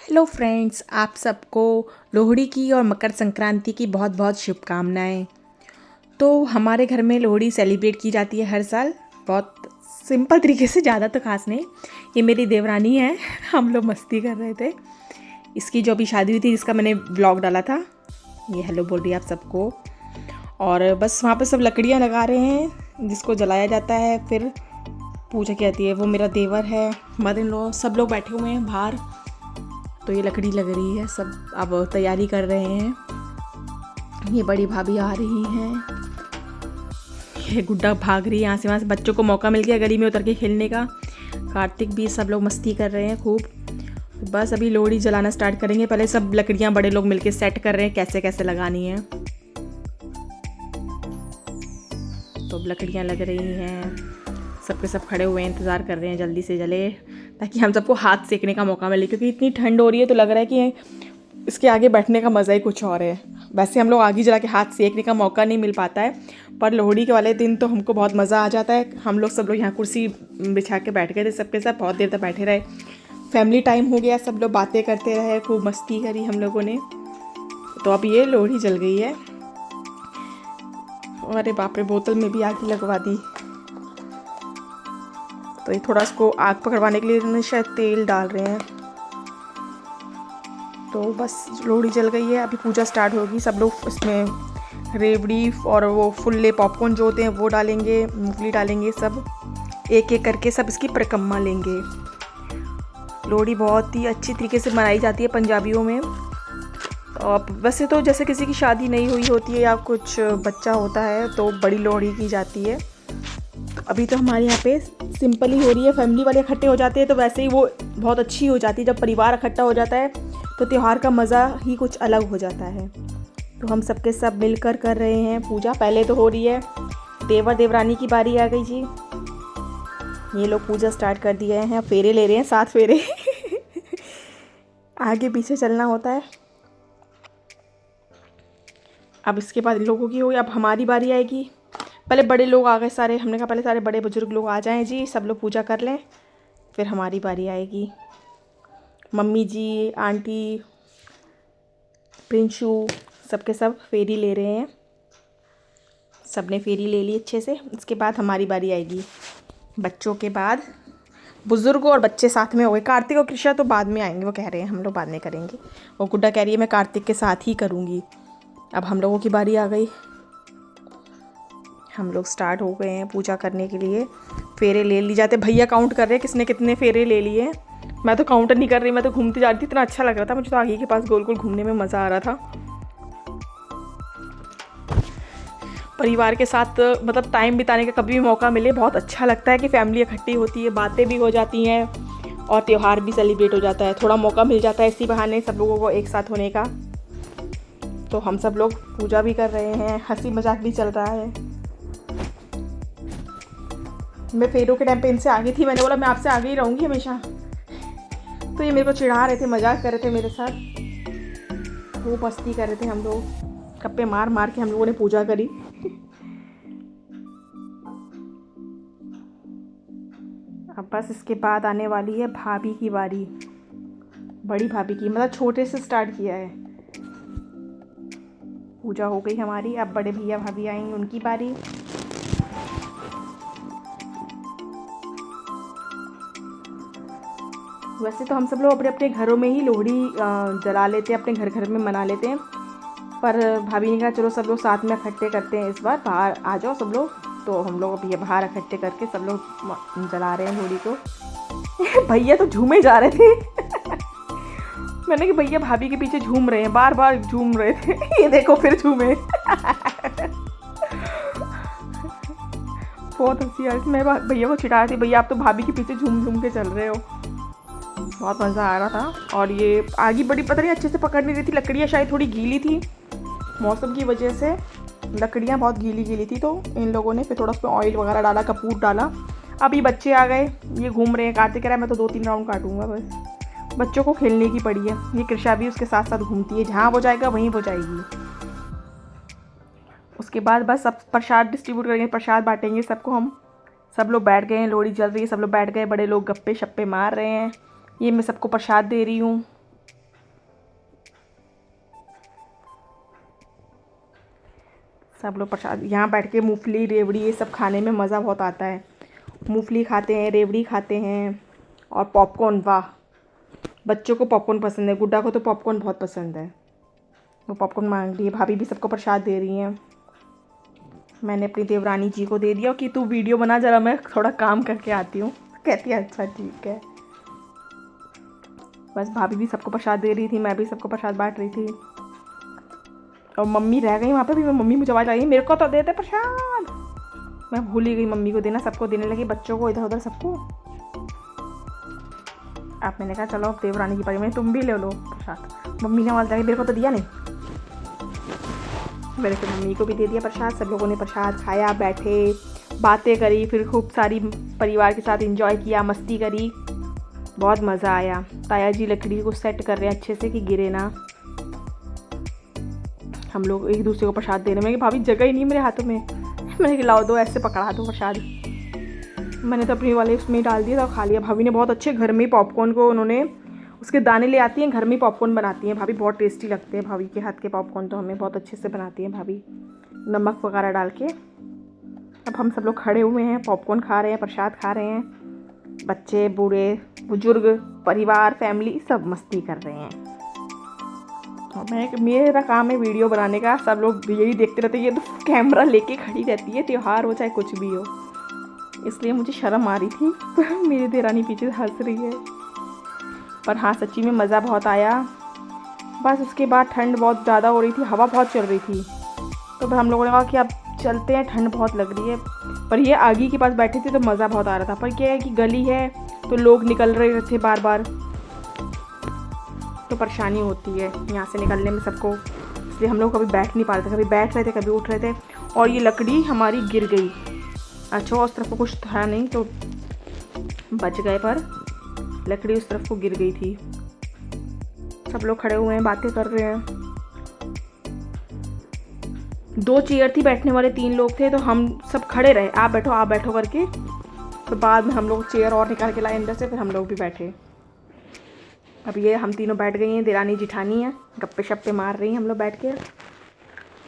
Hello friends, आप सबको लोहड़ी की और मकर संक्रांति की बहुत बहुत शुभकामनाएं। तो हमारे घर में लोहड़ी सेलिब्रेट की जाती है हर साल, बहुत सिंपल तरीके से, ज़्यादा तो खास नहीं। ये मेरी देवरानी है। हम लोग मस्ती कर रहे थे। इसकी जो अभी शादी हुई थी, जिसका मैंने ब्लॉग डाला था, ये हेलो बोल रही है आप सबको। और बस वहाँ पे सब लकड़ियाँ लगा रहे हैं, जिसको जलाया जाता है, फिर पूजा की जाती है। वो मेरा देवर है, मदर इन लॉ, सब लोग बैठे हुए हैं बाहर। तो ये लकड़ी लग रही है, सब अब तैयारी कर रहे हैं। ये बड़ी भाभी आ रही हैं। ये गुड्डा भाग रही है यहाँ से वहाँ से। बच्चों को मौका मिल गया गली में उतर के खेलने का। कार्तिक भी, सब लोग मस्ती कर रहे हैं खूब। तो बस अभी लोहड़ी जलाना स्टार्ट करेंगे। पहले सब लकड़ियाँ बड़े लोग मिलके सेट कर रहे हैं कैसे कैसे लगानी है। तो अब लकड़ियाँ लग रही हैं, सबके सब खड़े हुए हैं, इंतज़ार कर रहे हैं जल्दी से जले, ताकि हम सबको हाथ सेकने का मौका मिले। क्योंकि इतनी ठंड हो रही है तो लग रहा है कि इसके आगे बैठने का मज़ा ही कुछ और है। वैसे हम लोग आगे जला के हाथ सेकने का मौका नहीं मिल पाता है, पर लोहड़ी के वाले दिन तो हमको बहुत मज़ा आ जाता है। हम लोग सब लोग यहाँ कुर्सी बिछा के बैठ गए थे सबके साथ, बहुत देर तक बैठे रहे। फैमिली टाइम हो गया, सब लोग बातें करते रहे, खूब मस्ती करी हम लोगों ने। तो अब ये लोहड़ी जल गई है। अरे बाप रे, बोतल में भी आग लगवा दी। तो ये थोड़ा इसको आग पकड़वाने के लिए इन्होंने शायद तेल डाल रहे हैं। तो बस लोहड़ी जल गई है, अभी पूजा स्टार्ट होगी। सब लोग इसमें रेवड़ी और वो फुल्ले पॉपकॉर्न जो होते हैं वो डालेंगे, मूंगफली डालेंगे, सब एक एक करके सब इसकी परिक्रमा लेंगे। लोहड़ी बहुत ही अच्छी तरीके से मनाई जाती है पंजाबियों में। और वैसे तो जैसे किसी की शादी नहीं हुई होती है या कुछ बच्चा होता है तो बड़ी लोहड़ी की जाती है। तो अभी तो हमारे यहाँ पे सिंपल ही हो रही है। फैमिली वाले इकट्ठे हो जाते हैं तो वैसे ही वो बहुत अच्छी हो जाती है। जब परिवार इकट्ठा हो जाता है तो त्यौहार का मज़ा ही कुछ अलग हो जाता है। तो हम सबके सब मिलकर कर रहे हैं पूजा। पहले तो हो रही है देवर देवरानी की बारी आ गई जी। ये लोग पूजा स्टार्ट कर दिए हैं, फेरे ले रहे हैं, 7 फेरे। आगे पीछे चलना होता है। अब इसके बाद लोगों की होगी, अब हमारी बारी आएगी। पहले बड़े लोग आ गए सारे, हमने कहा पहले सारे बड़े बुजुर्ग लोग आ जाएं जी, सब लोग पूजा कर लें, फिर हमारी बारी आएगी। मम्मी जी, आंटी, प्रिंशू, सबके सब फेरी ले रहे हैं। सब ने फेरी ले ली अच्छे से। इसके बाद हमारी बारी आएगी। बच्चों के बाद बुज़ुर्ग और बच्चे साथ में हो गए। कार्तिक और कृष्णा तो बाद में आएंगे, वो कह रहे हैं हम लोग बाद में करेंगे। वो गुड्डा कह रही है मैं कार्तिक के साथ ही करूँगी। अब हम लोगों की बारी आ गई। हम लोग स्टार्ट हो गए हैं पूजा करने के लिए। फेरे ले ली जाते, भैया काउंट कर रहे हैं किसने कितने फेरे ले लिए। मैं तो काउंट नहीं कर रही, मैं तो घूमती जा रही थी। इतना अच्छा लग रहा था मुझे तो आगे के पास गोल गोल घूमने में मज़ा आ रहा था। परिवार के साथ मतलब टाइम बिताने का कभी भी मौका मिले बहुत अच्छा लगता है कि फैमिली इकट्ठी होती है, बातें भी हो जाती हैं और त्यौहार भी सेलिब्रेट हो जाता है। थोड़ा मौका मिल जाता है इसी बहाने सब लोगों को एक साथ होने का। तो हम सब लोग पूजा भी कर रहे हैं, हंसी मजाक भी चल रहा है। मैं फेरों के टाइम पे इनसे आगे थी, मैंने बोला मैं आपसे आगे ही रहूँगी हमेशा। तो ये मेरे को चिढ़ा रहे थे, मजाक कर रहे थे मेरे साथ। वो मस्ती कर रहे थे, हम लोग गप्पे मार मार के हम लोगों ने पूजा करी। अब बस इसके बाद आने वाली है भाभी की बारी, बड़ी भाभी की। मतलब छोटे से स्टार्ट किया है। पूजा हो गई हमारी, अब बड़े भैया भाभी आएंगे, उनकी बारी। वैसे तो हम सब लोग अपने अपने घरों में ही लोहड़ी जला लेते हैं, अपने घर घर में मना लेते हैं। पर भाभी ने कहा चलो सब लोग साथ में इकट्ठे करते हैं, इस बार बाहर आ जाओ सब लोग। तो हम लोग अभी बाहर इकट्ठे करके सब लोग जला रहे हैं लोहड़ी को। भैया तो झूमे जा रहे थे। मैंने कि भैया भाभी के पीछे झूम रहे हैं, बार बार झूम रहे थे। ये देखो फिर झूमे। बहुत हंसी आ रही थी। मैं भैया को चिढ़ा रही थी, भैया आप तो भाभी के पीछे झूम झूम के चल रहे हो। बहुत मज़ा आ रहा था। और ये आगे बड़ी पता नहीं अच्छे से पकड़ नहीं रही थी, लकड़ियाँ शायद थोड़ी गीली थी, मौसम की वजह से लकड़ियाँ बहुत गीली गीली थी। तो इन लोगों ने फिर थोड़ा उसमें ऑयल वगैरह डाला, कपूर डाला। अभी बच्चे आ गए, ये घूम रहे हैं। कार्तिक कह रहा है मैं तो 2-3 राउंड काटूंगा बस। बच्चों को खेलने की पड़ी है। ये कृषा भी उसके साथ साथ घूमती है, जहाँ वो जाएगा वहीं वो जाएगी। उसके बाद बस सब प्रसाद डिस्ट्रीब्यूट करेंगे, प्रसाद बांटेंगे सबको हम। सब लोग बैठ गए हैं, लोहड़ी जल रही है, सब लोग बैठ गए, बड़े लोग गप्पे शप्पे मार रहे हैं। ये मैं सबको प्रसाद दे रही हूँ। सब लोग प्रसाद यहाँ बैठ के मूंगफली रेवड़ी ये सब खाने में मज़ा बहुत आता है। मूंगफली खाते हैं, रेवड़ी खाते हैं और पॉपकॉर्न। वाह, बच्चों को पॉपकॉर्न पसंद है, गुड्डा को तो पॉपकॉर्न बहुत पसंद है। वो पॉपकॉर्न मांग रही है, भाभी भी सबको प्रसाद दे रही हैं। मैंने अपनी देवरानी जी को दे दिया कि तू वीडियो बना, ज़रा मैं थोड़ा काम करके आती हूँ। कहती है अच्छा ठीक है। बस भाभी भी सबको प्रसाद दे रही थी, मैं भी सबको प्रसाद बांट रही थी। और मम्मी रह गई वहाँ पे भी, मम्मी मुझे आवाज़ आई मेरे को तो दे दे प्रसाद। मैं भूल ही गई मम्मी को देना, सबको देने लगी, बच्चों को इधर उधर सबको। आप मैंने कहा चलो अब देवरानी की पारी में तुम भी ले लो प्रसाद। मम्मी ने आवाज़ आई मेरे को तो दिया नहीं, मैंने फिर मम्मी को भी दे दिया प्रसाद। सब लोगों ने प्रसाद खाया, बैठे बातें करी, फिर खूब सारी परिवार के साथ एंजॉय किया, मस्ती करी, बहुत मज़ा आया। ताया जी लकड़ी को सेट कर रहे हैं अच्छे से कि गिरे ना। हम लोग एक दूसरे को प्रसाद दे रहे हैं। भाभी जगह ही नहीं मेरे हाथों में, मैंने खिलाओ दो, ऐसे पकड़ा दो प्रसाद। मैंने तो अपने वाले उसमें डाल दिया था, खा लिया। भाभी ने बहुत अच्छे घर में पॉपकॉर्न को उन्होंने उसके दाने ले आती हैं, घर में पॉपकॉर्न बनाती हैं भाभी, बहुत टेस्टी लगते हैं। भाभी के हाथ के पॉपकॉर्न तो हमें बहुत अच्छे से बनाती हैं भाभी, नमक वगैरह डाल के। अब हम सब लोग खड़े हुए हैं, पॉपकॉर्न खा रहे हैं, प्रसाद खा रहे हैं। बच्चे, बूढ़े, बुजुर्ग, परिवार, फैमिली सब मस्ती कर रहे हैं। मेरा काम है वीडियो बनाने का, सब लोग यही देखते रहते हैं। ये तो कैमरा लेके खड़ी रहती है, त्योहार हो चाहे कुछ भी हो, इसलिए मुझे शर्म आ रही थी। मेरी देरानी पीछे हंस रही है। पर हाँ, सच्ची में मज़ा बहुत आया। बस उसके बाद ठंड बहुत ज़्यादा हो रही थी, हवा बहुत चल रही थी, तो फिर हम लोगों ने कहा कि अब चलते हैं, ठंड बहुत लग रही है। पर ये आगी के पास बैठे थे तो मज़ा बहुत आ रहा था। पर क्या है कि गली है तो लोग निकल रहे थे बार बार, तो परेशानी होती है यहाँ से निकलने में सबको, इसलिए हम लोग कभी बैठ नहीं पा रहे थे, कभी बैठ रहे थे कभी उठ रहे थे। और ये लकड़ी हमारी गिर गई। अच्छा, उस तरफ को कुछ था नहीं तो बच गए, पर लकड़ी उस तरफ को गिर गई थी। सब लोग खड़े हुए हैं, बातें कर रहे हैं। 2 चेयर थी बैठने वाले, 3 लोग थे, तो हम सब खड़े रहे, आप बैठो करके। तो बाद में हम लोग चेयर और निकाल के लाए अंदर से, फिर हम लोग भी बैठे। अब ये हम तीनों बैठ गई हैं, देरानी जिठानी है, गप्पे शप्पे मार रही हैं हम लोग बैठ के।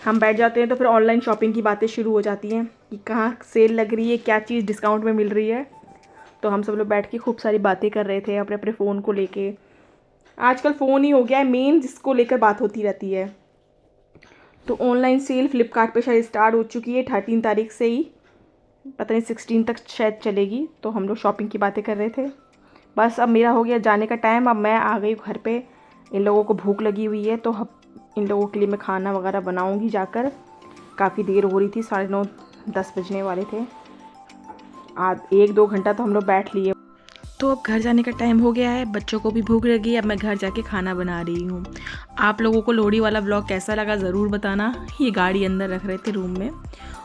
हम बैठ जाते हैं तो फिर ऑनलाइन शॉपिंग की बातें शुरू हो जाती हैं कि कहाँ सेल लग रही है, क्या चीज़ डिस्काउंट में मिल रही है। तो हम सब लोग बैठ के खूब सारी बातें कर रहे थे अपने अपने फ़ोन को लेके। आजकल फ़ोन ही हो गया है मेन जिसको लेकर बात होती रहती है। तो ऑनलाइन सेल फ्लिपकार्ट पे शायद स्टार्ट हो चुकी है 13 तारीख से ही, पता नहीं 16 तक शायद चलेगी। तो हम लोग शॉपिंग की बातें कर रहे थे। बस अब मेरा हो गया जाने का टाइम, अब मैं आ गई घर पे। इन लोगों को भूख लगी हुई है, तो इन लोगों के लिए मैं खाना वगैरह बनाऊंगी जाकर। काफ़ी देर हो रही थी, 9:30 10 बजने वाले थे। आज 1-2 घंटा तो हम लोग बैठ लिए। तो अब घर जाने का टाइम हो गया है, बच्चों को भी भूख लगी है, अब मैं घर जाके खाना बना रही हूँ। आप लोगों को लोहड़ी वाला ब्लॉग कैसा लगा ज़रूर बताना। ये गाड़ी अंदर रख रहे थे रूम में,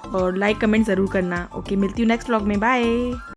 और लाइक कमेंट ज़रूर करना। ओके, मिलती हूँ नेक्स्ट ब्लॉग में, बाय।